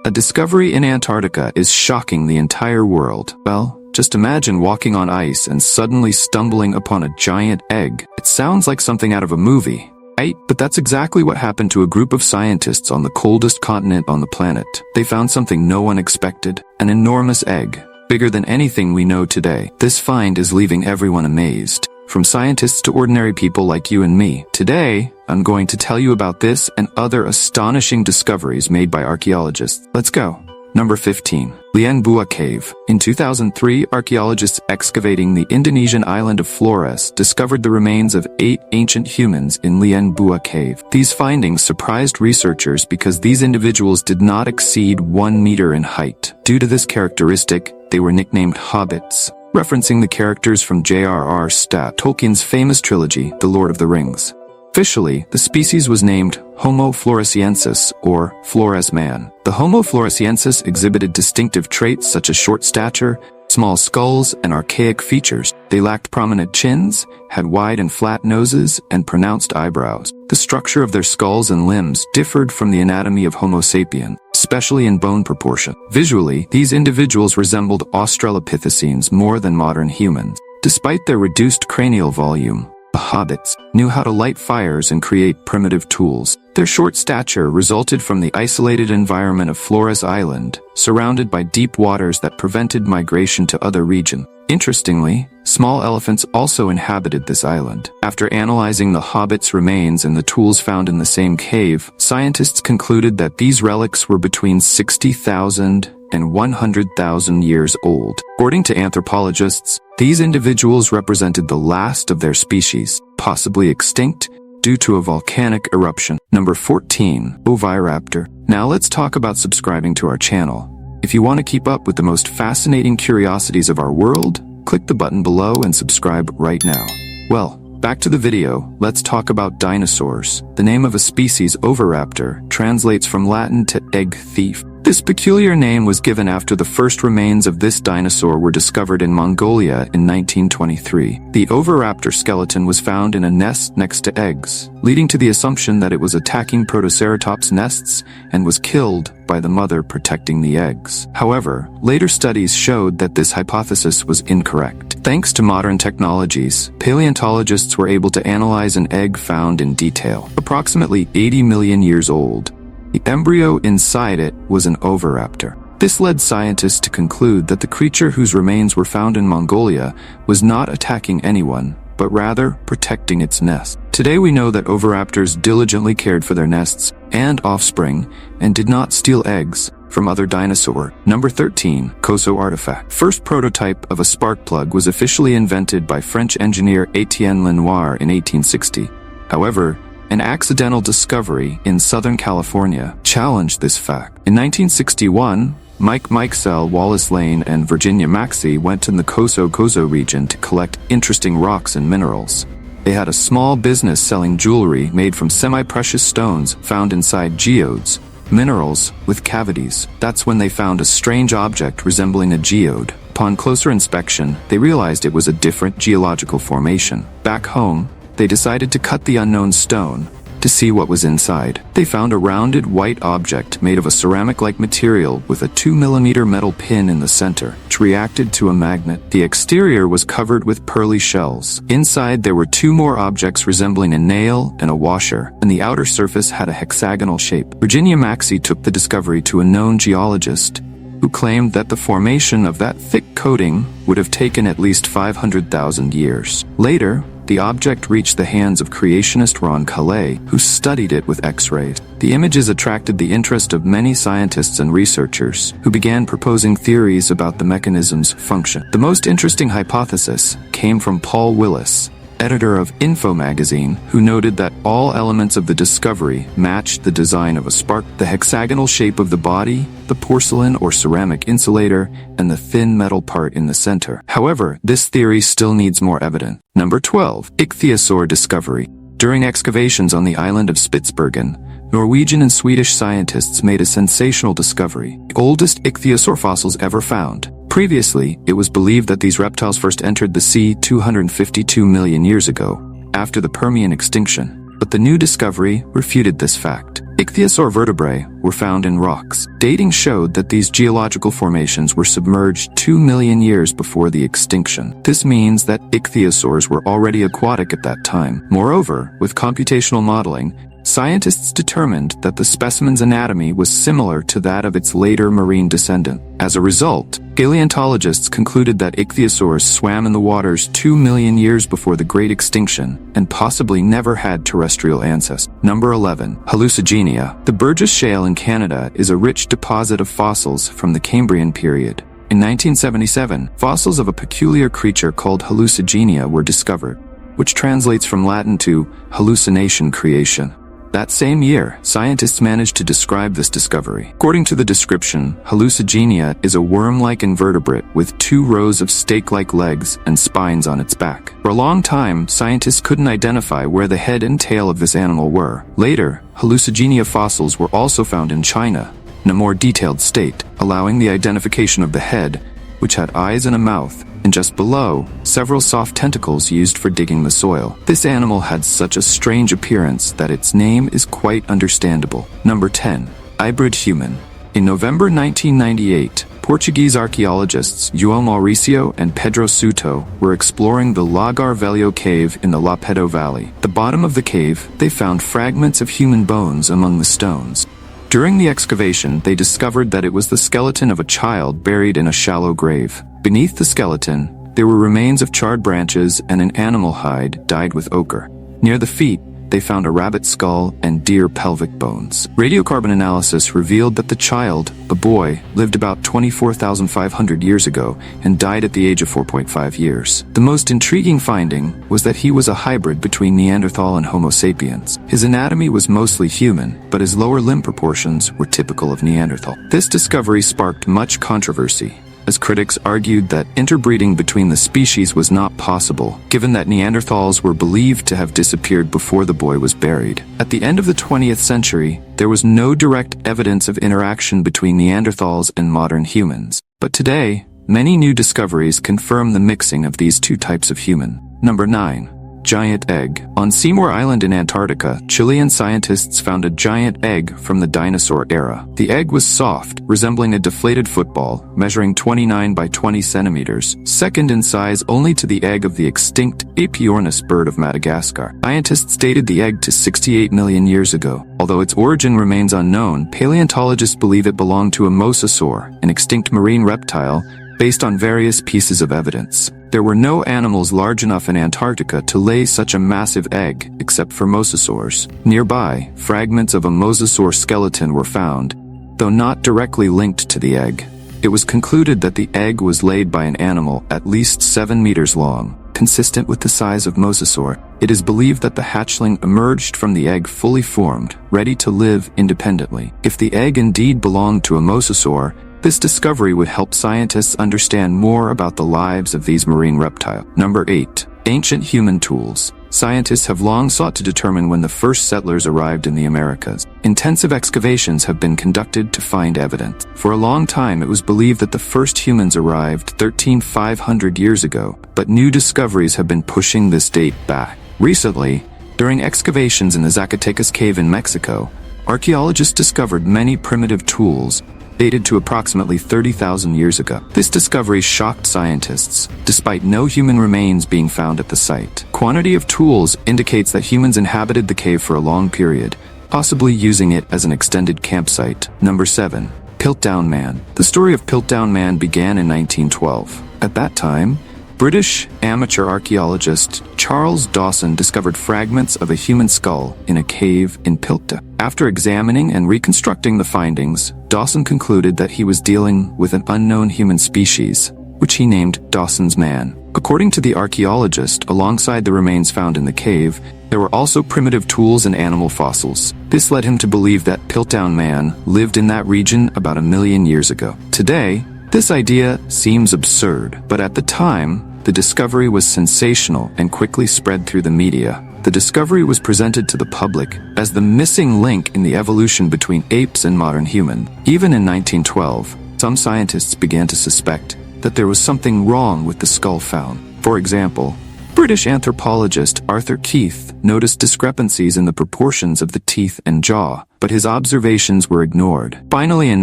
A discovery in Antarctica is shocking the entire world. Well, just imagine walking on ice and suddenly stumbling upon a giant egg. It sounds like something out of a movie, right? But that's exactly what happened to a group of scientists on the coldest continent on the planet. They found something no one expected, an enormous egg, bigger than anything we know today. This find is leaving everyone amazed, from scientists to ordinary people like you and me. Today, I'm going to tell you about this and other astonishing discoveries made by archaeologists. Let's go. Number 15. Liang Bua Cave. In 2003, archaeologists excavating the Indonesian island of Flores discovered the remains of 8 ancient humans in Liang Bua Cave. These findings surprised researchers because these individuals did not exceed 1 meter in height. Due to this characteristic, they were nicknamed hobbits, referencing the characters from J.R.R. Tolkien's famous trilogy, The Lord of the Rings. Officially, the species was named Homo floresiensis, or Flores man. The Homo floresiensis exhibited distinctive traits such as short stature, small skulls, and archaic features. They lacked prominent chins, had wide and flat noses, and pronounced eyebrows. The structure of their skulls and limbs differed from the anatomy of Homo sapien, especially in bone proportion. Visually, these individuals resembled Australopithecines more than modern humans. Despite their reduced cranial volume, the hobbits knew how to light fires and create primitive tools. Their short stature resulted from the isolated environment of Flores Island, surrounded by deep waters that prevented migration to other regions. Interestingly, small elephants also inhabited this island. After analyzing the hobbits' remains and the tools found in the same cave, scientists concluded that these relics were between 60,000 and 100,000 years old. According to anthropologists, these individuals represented the last of their species, possibly extinct due to a volcanic eruption. Number 14. Oviraptor. Now let's talk about subscribing to our channel. If you want to keep up with the most fascinating curiosities of our world, click the button below and subscribe right now. Well, back to the video, let's talk about dinosaurs. The name of a species, Oviraptor, translates from Latin to egg thief. This peculiar name was given after the first remains of this dinosaur were discovered in Mongolia in 1923. The Oviraptor skeleton was found in a nest next to eggs, leading to the assumption that it was attacking Protoceratops nests and was killed by the mother protecting the eggs. However, later studies showed that this hypothesis was incorrect. Thanks to modern technologies, paleontologists were able to analyze an egg found in detail. Approximately 80 million years old, the embryo inside it was an oviraptor. This led scientists to conclude that the creature whose remains were found in Mongolia was not attacking anyone, but rather protecting its nest. Today we know that oviraptors diligently cared for their nests and offspring and did not steal eggs from other dinosaurs. Number 13. Conceal artifact. First prototype of a spark plug was officially invented by French engineer Étienne Lenoir in 1860. However, an accidental discovery in Southern California challenged this fact. In 1961, Conceal, Wallace Lane, and Virginia Maxey went to the Conceal region to collect interesting rocks and minerals. They had a small business selling jewelry made from semi-precious stones found inside geodes, minerals with cavities. That's when they found a strange object resembling a geode. Upon closer inspection, they realized it was a different geological formation. Back home, they decided to cut the unknown stone to see what was inside. They found a rounded white object made of a ceramic-like material with a 2mm metal pin in the center, which reacted to a magnet. The exterior was covered with pearly shells. Inside there were 2 more objects resembling a nail and a washer, and the outer surface had a hexagonal shape. Virginia Maxey took the discovery to a known geologist, who claimed that the formation of that thick coating would have taken at least 500,000 years. Later, the object reached the hands of creationist Ron Caillat, who studied it with X-rays. The images attracted the interest of many scientists and researchers, who began proposing theories about the mechanism's function. The most interesting hypothesis came from Paul Willis, editor of Info magazine, who noted that all elements of the discovery matched the design of a spark: the hexagonal shape of the body, the porcelain or ceramic insulator, and the thin metal part in the center. However, this theory still needs more evidence. Number 12. Ichthyosaur discovery. During excavations on the island of Spitsbergen, Norwegian and Swedish scientists made a sensational discovery: the oldest ichthyosaur fossils ever found. Previously, it was believed that these reptiles first entered the sea 252 million years ago, after the Permian extinction. but the new discovery refuted this fact. Ichthyosaur vertebrae were found in rocks. Dating showed that these geological formations were submerged 2 million years before the extinction. This means that ichthyosaurs were already aquatic at that time. Moreover, with computational modeling, scientists determined that the specimen's anatomy was similar to that of its later marine descendant. As a result, paleontologists concluded that ichthyosaurs swam in the waters 2 million years before the Great Extinction and possibly never had terrestrial ancestors. Number 11. Hallucigenia. The Burgess Shale in Canada is a rich deposit of fossils from the Cambrian period. In 1977, fossils of a peculiar creature called hallucigenia were discovered, which translates from Latin to hallucination creation. That same year, scientists managed to describe this discovery. According to the description, hallucigenia is a worm-like invertebrate with 2 rows of stake-like legs and spines on its back. For a long time, scientists couldn't identify where the head and tail of this animal were. Later, hallucigenia fossils were also found in China, in a more detailed state, allowing the identification of the head, which had eyes and a mouth, and just below, several soft tentacles used for digging the soil. This animal had such a strange appearance that its name is quite understandable. Number 10. Hybrid human. In November 1998, Portuguese archaeologists João Mauricio and Pedro Souto were exploring the Lagar Velho cave in the Lapedo Valley. At the bottom of the cave, they found fragments of human bones among the stones. During the excavation, they discovered that it was the skeleton of a child buried in a shallow grave. Beneath the skeleton, there were remains of charred branches and an animal hide dyed with ochre. Near the feet, they found a rabbit skull and deer pelvic bones. Radiocarbon analysis revealed that the child, a boy, lived about 24,500 years ago and died at the age of 4.5 years. The most intriguing finding was that he was a hybrid between Neanderthal and Homo sapiens. His anatomy was mostly human, but his lower limb proportions were typical of Neanderthal. This discovery sparked much controversy, as critics argued that interbreeding between the species was not possible, given that Neanderthals were believed to have disappeared before the boy was buried. At the end of the 20th century, there was no direct evidence of interaction between Neanderthals and modern humans. But today, many new discoveries confirm the mixing of these 2 types of human. Number 9. Giant egg. On Seymour Island in Antarctica, Chilean scientists found a giant egg from the dinosaur era. The egg was soft, resembling a deflated football, measuring 29 by 20 centimeters, second in size only to the egg of the extinct Apiornis bird of Madagascar. Scientists dated the egg to 68 million years ago. Although its origin remains unknown, paleontologists believe it belonged to a mosasaur, an extinct marine reptile, based on various pieces of evidence. There were no animals large enough in Antarctica to lay such a massive egg, except for mosasaurs. Nearby, fragments of a mosasaur skeleton were found, though not directly linked to the egg. It was concluded that the egg was laid by an animal at least 7 meters long. Consistent with the size of mosasaur, it is believed that the hatchling emerged from the egg fully formed, ready to live independently. If the egg indeed belonged to a mosasaur, this discovery would help scientists understand more about the lives of these marine reptiles. Number 8. Ancient human tools. Scientists have long sought to determine when the first settlers arrived in the Americas. Intensive excavations have been conducted to find evidence. For a long time, it was believed that the first humans arrived 13,500 years ago, but new discoveries have been pushing this date back. Recently, during excavations in the Zacatecas cave in Mexico, archaeologists discovered many primitive tools dated to approximately 30,000 years ago. This discovery shocked scientists, despite no human remains being found at the site. Quantity of tools indicates that humans inhabited the cave for a long period, possibly using it as an extended campsite. Number 7. Piltdown Man. The story of Piltdown Man began in 1912. At that time, British amateur archaeologist Charles Dawson discovered fragments of a human skull in a cave in Piltdown. After examining and reconstructing the findings, Dawson concluded that he was dealing with an unknown human species, which he named Dawson's Man. According to the archaeologist, alongside the remains found in the cave, there were also primitive tools and animal fossils. This led him to believe that Piltdown Man lived in that region about 1 million years ago. Today, this idea seems absurd, but at the time, the discovery was sensational and quickly spread through the media. The discovery was presented to the public as the missing link in the evolution between apes and modern humans. Even in 1912, some scientists began to suspect that there was something wrong with the skull found. For example, British anthropologist Arthur Keith noticed discrepancies in the proportions of the teeth and jaw, but his observations were ignored. Finally, in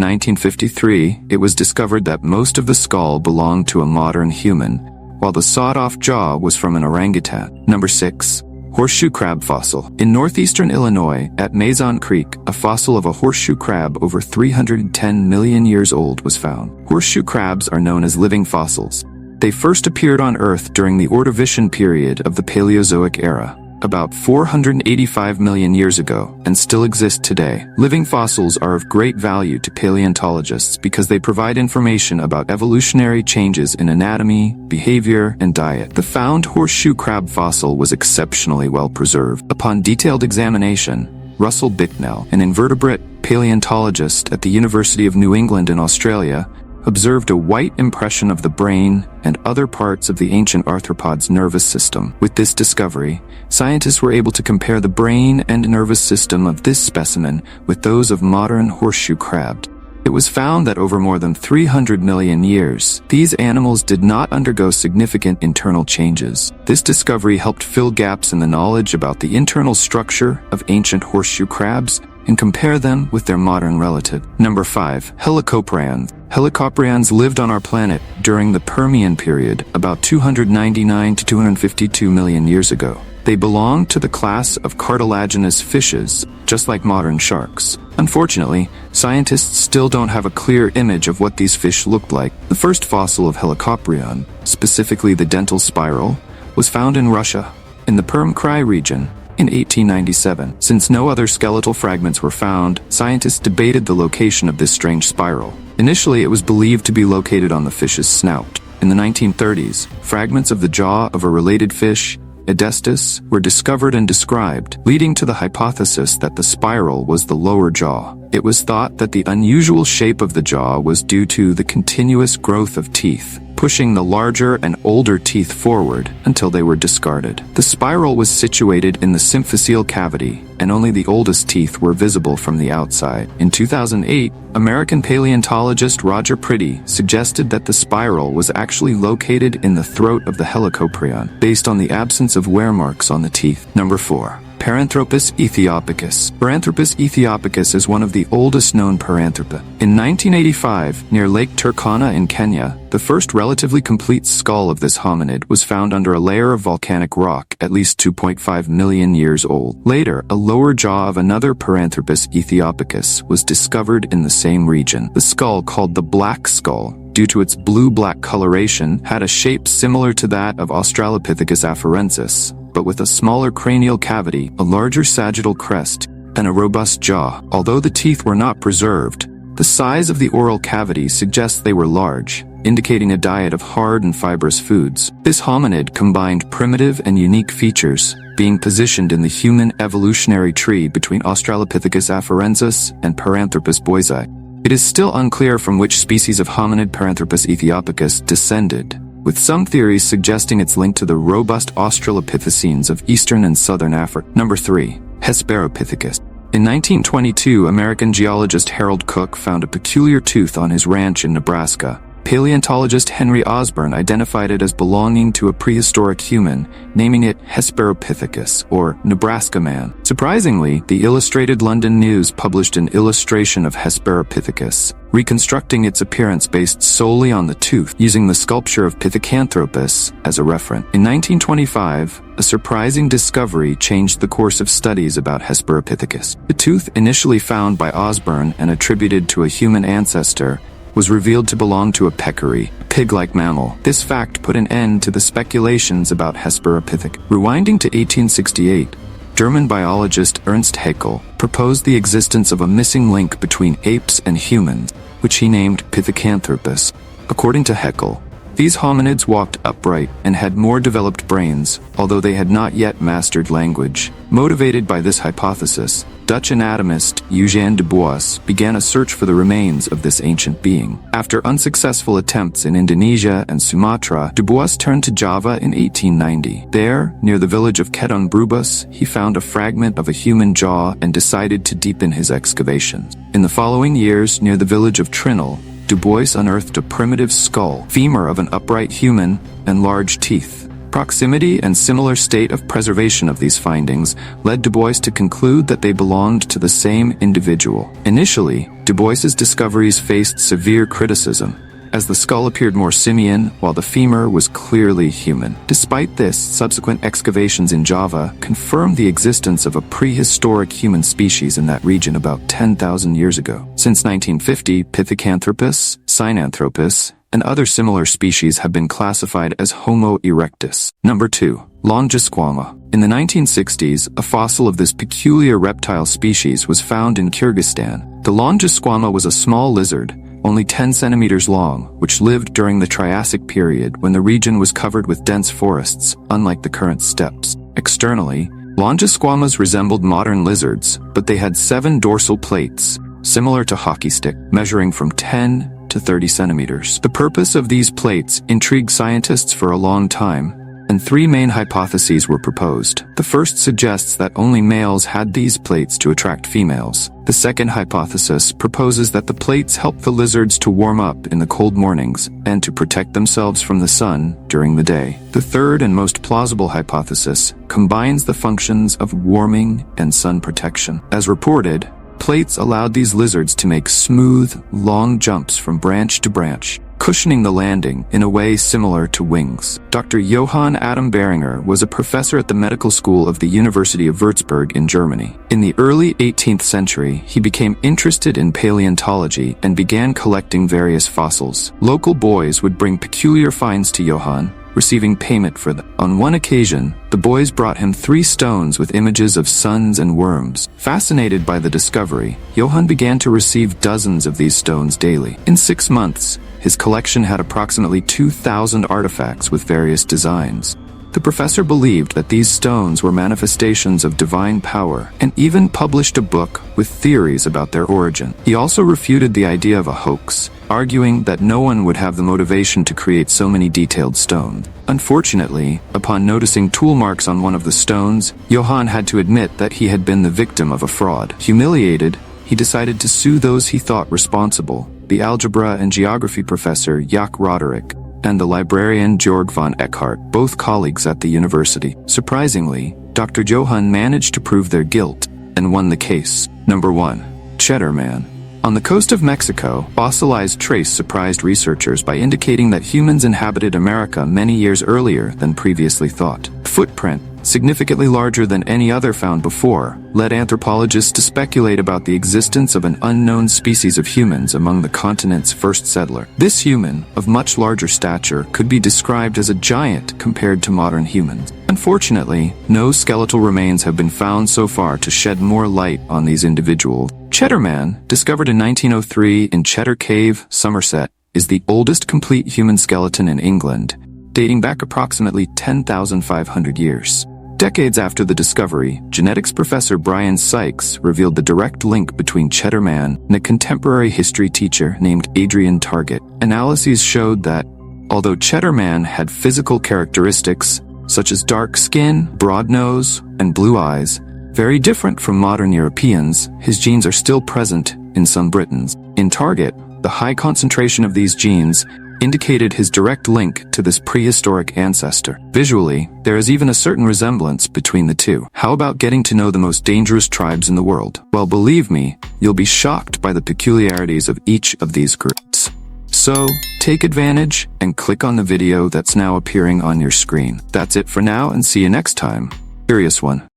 1953, it was discovered that most of the skull belonged to a modern human, while the sawed-off jaw was from an orangutan. Number 6. Horseshoe crab fossil. In northeastern Illinois, at Mason Creek, a fossil of a horseshoe crab over 310 million years old was found. Horseshoe crabs are known as living fossils. They first appeared on Earth during the Ordovician period of the Paleozoic era, about 485 million years ago, and still exist today. Living fossils are of great value to paleontologists because they provide information about evolutionary changes in anatomy, behavior, and diet. The found horseshoe crab fossil was exceptionally well preserved. Upon detailed examination, Russell Bicknell, an invertebrate paleontologist at the University of New England in Australia, observed a white impression of the brain and other parts of the ancient arthropod's nervous system. With this discovery, scientists were able to compare the brain and nervous system of this specimen with those of modern horseshoe crabs. It was found that over more than 300 million years, these animals did not undergo significant internal changes. This discovery helped fill gaps in the knowledge about the internal structure of ancient horseshoe crabs and compare them with their modern relative. Number 5. Helicoprions. Helicoprions lived on our planet during the Permian period, about 299 to 252 million years ago. They belonged to the class of cartilaginous fishes, just like modern sharks. Unfortunately, scientists still don't have a clear image of what these fish looked like. The first fossil of Helicoprion, specifically the dental spiral, was found in Russia, in the Perm-Krai region, in 1897. Since no other skeletal fragments were found, scientists debated the location of this strange spiral. Initially, it was believed to be located on the fish's snout. In the 1930s, fragments of the jaw of a related fish, Edestus, were discovered and described, leading to the hypothesis that the spiral was the lower jaw. It was thought that the unusual shape of the jaw was due to the continuous growth of teeth, pushing the larger and older teeth forward until they were discarded. The spiral was situated in the symphyseal cavity, and only the oldest teeth were visible from the outside. In 2008, American paleontologist Roger Priddy suggested that the spiral was actually located in the throat of the Helicoprion, based on the absence of wear marks on the teeth. Number 4. Paranthropus ethiopicus. Paranthropus ethiopicus is one of the oldest known paranthropa. In 1985, near Lake Turkana in Kenya, the first relatively complete skull of this hominid was found under a layer of volcanic rock, at least 2.5 million years old. Later, a lower jaw of another Paranthropus ethiopicus was discovered in the same region. The skull, called the black skull, due to its blue-black coloration, had a shape similar to that of Australopithecus afarensis, but with a smaller cranial cavity, a larger sagittal crest, and a robust jaw. Although the teeth were not preserved, the size of the oral cavity suggests they were large, indicating a diet of hard and fibrous foods. This hominid combined primitive and unique features, being positioned in the human evolutionary tree between Australopithecus afarensis and Paranthropus boisei. It is still unclear from which species of hominid Paranthropus ethiopicus descended, with some theories suggesting its link to the robust Australopithecines of eastern and southern Africa. Number 3. Hesperopithecus. In 1922, American geologist Harold Cook found a peculiar tooth on his ranch in Nebraska. Paleontologist Henry Osborn identified it as belonging to a prehistoric human, naming it Hesperopithecus, or Nebraska man. Surprisingly, the Illustrated London News published an illustration of Hesperopithecus, reconstructing its appearance based solely on the tooth, using the sculpture of Pithecanthropus as a reference. In 1925, a surprising discovery changed the course of studies about Hesperopithecus. The tooth, initially found by Osborn and attributed to a human ancestor, was revealed to belong to a peccary, a pig-like mammal. This fact put an end to the speculations about Hesperopithecus. Rewinding to 1868, German biologist Ernst Haeckel proposed the existence of a missing link between apes and humans, which he named Pithecanthropus. According to Haeckel, these hominids walked upright and had more developed brains, although they had not yet mastered language. Motivated by this hypothesis, Dutch anatomist Eugène de Bois began a search for the remains of this ancient being. After unsuccessful attempts in Indonesia and Sumatra, de Bois turned to Java in 1890. There, near the village of Kedong Brubus, he found a fragment of a human jaw and decided to deepen his excavations. In the following years, near the village of Trinil, Du Bois unearthed a primitive skull, femur of an upright human, and large teeth. Proximity and similar state of preservation of these findings led Du Bois to conclude that they belonged to the same individual. Initially, Du Bois's discoveries faced severe criticism, as the skull appeared more simian while the femur was clearly human. Despite this, subsequent excavations in Java confirmed the existence of a prehistoric human species in that region about 10,000 years ago. Since 1950, Pithecanthropus, Sinanthropus, and other similar species have been classified as Homo erectus. Number 2. Longisquama. In the 1960s, a fossil of this peculiar reptile species was found in Kyrgyzstan. The Longisquama was a small lizard, only 10 centimeters long, which lived during the Triassic period when the region was covered with dense forests, unlike the current steppes. Externally, Longisquamas resembled modern lizards, but they had 7 dorsal plates, similar to hockey stick, measuring from 10 to 30 centimeters. The purpose of these plates intrigued scientists for a long time, and 3 main hypotheses were proposed. The first suggests that only males had these plates to attract females. The second hypothesis proposes that the plates help the lizards to warm up in the cold mornings and to protect themselves from the sun during the day. The third and most plausible hypothesis combines the functions of warming and sun protection. As reported, plates allowed these lizards to make smooth, long jumps from branch to branch, cushioning the landing in a way similar to wings. Dr. Johann Adam Beringer was a professor at the medical school of the University of Würzburg in Germany. In the early 18th century, he became interested in paleontology and began collecting various fossils. Local boys would bring peculiar finds to Johann, receiving payment for them. On one occasion, the boys brought him 3 stones with images of suns and worms. Fascinated by the discovery, Johann began to receive dozens of these stones daily. In 6 months, his collection had approximately 2,000 artifacts with various designs. The professor believed that these stones were manifestations of divine power and even published a book with theories about their origin. He also refuted the idea of a hoax, arguing that no one would have the motivation to create so many detailed stones. Unfortunately, upon noticing tool marks on one of the stones, Johann had to admit that he had been the victim of a fraud. Humiliated, he decided to sue those he thought responsible, the algebra and geography professor Jaak Roderick and the librarian Georg von Eckhart, both colleagues at the university. Surprisingly, Dr. Johann managed to prove their guilt and won the case. Number 1. Cheddar Man. On the coast of Mexico, fossilized trace surprised researchers by indicating that humans inhabited America many years earlier than previously thought. The footprint, significantly larger than any other found before, led anthropologists to speculate about the existence of an unknown species of humans among the continent's first settler. This human, of much larger stature, could be described as a giant compared to modern humans. Unfortunately, no skeletal remains have been found so far to shed more light on these individuals. Cheddar Man, discovered in 1903 in Cheddar Cave, Somerset, is the oldest complete human skeleton in England, dating back approximately 10,500 years. Decades after the discovery, genetics professor Brian Sykes revealed the direct link between Cheddar Man and a contemporary history teacher named Adrian Target. Analyses showed that, although Cheddar Man had physical characteristics such as dark skin, broad nose, and blue eyes, very different from modern Europeans, his genes are still present in some Britons. In Target, the high concentration of these genes indicated his direct link to this prehistoric ancestor. Visually, there is even a certain resemblance between the two. How about getting to know the most dangerous tribes in the world? Well, believe me, you'll be shocked by the peculiarities of each of these groups. So, take advantage and click on the video that's now appearing on your screen. That's it for now, and see you next time. Curious one.